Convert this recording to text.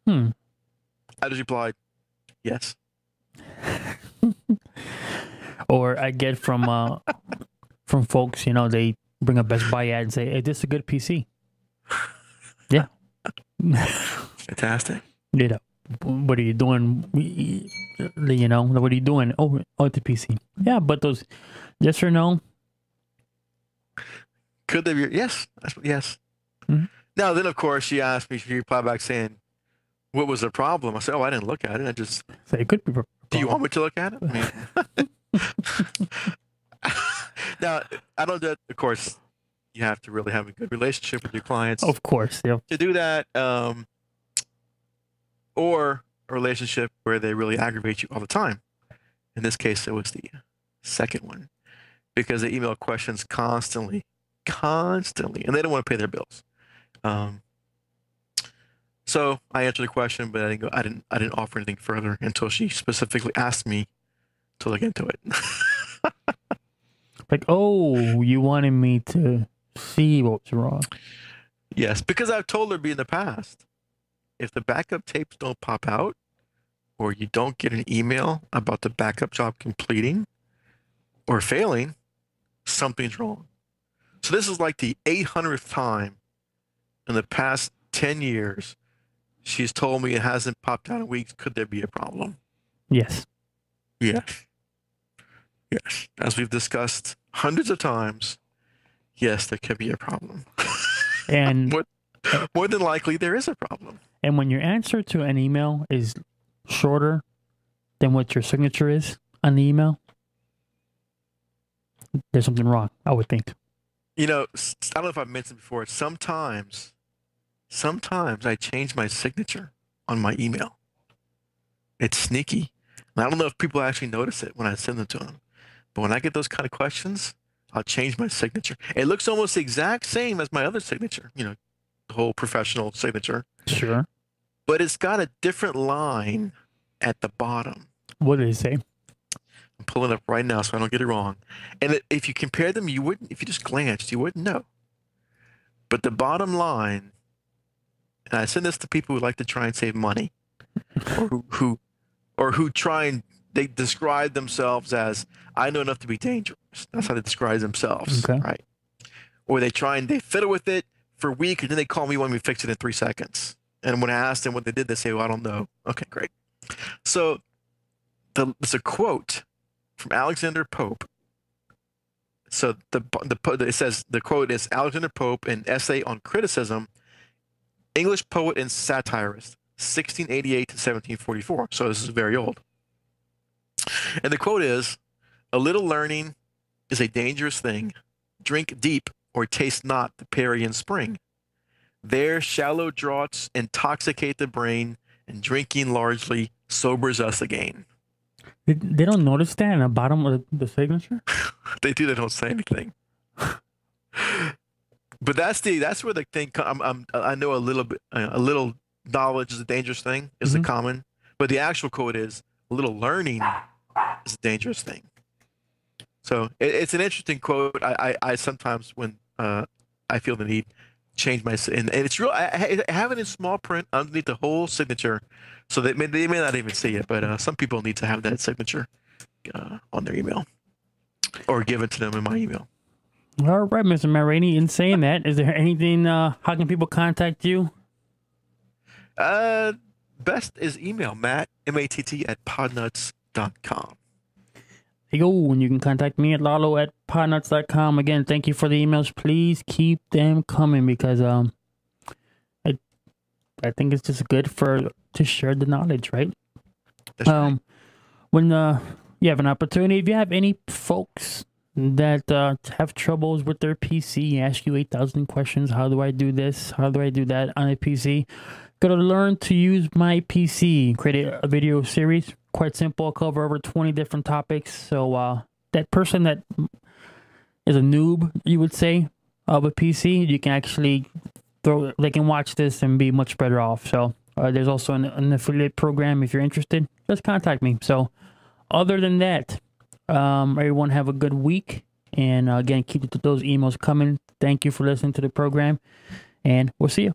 Hmm. I just replied, yes. Or I get from folks, they bring a Best Buy ad and say, "Hey, this is a good PC." Yeah. Fantastic. You know, what are you doing? What are you doing? Oh, it's a PC. Yeah, but those yes or no. Could they be? Yes. Yes. Mhm. Now, then, of course, she asked me, she replied back saying, what was the problem? I said, oh, I didn't look at it. I just, So it could be a do you problem. want me to look at it? I mean, now, I know that, of course, you have to really have a good relationship with your clients Of course, yeah. to do that, or a relationship where they really aggravate you all the time. In this case, it was the second one because they email questions constantly, and they don't want to pay their bills. Um, so I answered the question, but I didn't offer anything further until she specifically asked me to look into it. Like, oh, you wanted me to see what's wrong. Yes, because I've told her in the past, if the backup tapes don't pop out, or you don't get an email about the backup job completing or failing, something's wrong. So this is like the 800th time in the past 10 years she's told me it hasn't popped out in weeks. Could there be a problem? Yes. Yes. Yes. As we've discussed hundreds of times, yes, there could be a problem. And more than likely, there is a problem. and when your answer to an email is shorter than what your signature is on the email, there's something wrong, I would think. I don't know if I've mentioned before, sometimes I change my signature on my email. It's sneaky. And I don't know if people actually notice it when I send them to them. But when I get those kind of questions, I'll change my signature. It looks almost the exact same as my other signature, the whole professional signature. Sure. But it's got a different line at the bottom. What did it say? I'm pulling it up right now so I don't get it wrong. And if you compare them, you wouldn't, if you just glanced, you wouldn't know. But the bottom line, and I send this to people who like to try and save money, or who try and they describe themselves as, I know enough to be dangerous. That's how they describe themselves, Okay. right? Or they fiddle with it for a week, and then they call me when we fix it in 3 seconds. And when I ask them what they did, they say, well, I don't know. Okay, great. So it's a quote from Alexander Pope. So it says, the quote is Alexander Pope, an essay on criticism, English poet and satirist, 1688 to 1744. So this is very old. And the quote is, a little learning is a dangerous thing. Drink deep or taste not the Parian spring. There shallow draughts intoxicate the brain, and drinking largely sobers us again. They don't notice that in the bottom of the signature? They do. They don't say anything. But that's where the thing. I know a little knowledge is a dangerous thing. Is the common, but the actual quote is a little learning is a dangerous thing. So it's an interesting quote. I sometimes when I feel the need change my and it's real. I have it in small print underneath the whole signature, so they may not even see it. But some people need to have that signature on their email or give it to them in my email. All right, Mr. Mulroney. In saying that, is there anything? How can people contact you? Best is email Matt MATT at podnutz.com. There you go. And you can contact me at Lalo at podnutz.com. Again, thank you for the emails. Please keep them coming because I think it's just good to share the knowledge, right? That's right. When you have an opportunity, if you have any folks that have troubles with their PC, ask you 8,000 questions. How do I do this? How do I do that on a PC? Go to Learn to Use My PC. Create a video series. Quite simple. I'll cover over 20 different topics. So that person that is a noob, you would say, of a PC, you can actually they can watch this and be much better off. So there's also an affiliate program if you're interested. Just contact me. So other than that, everyone have a good week. And again, keep those emails coming. Thank you for listening to the program. And we'll see you.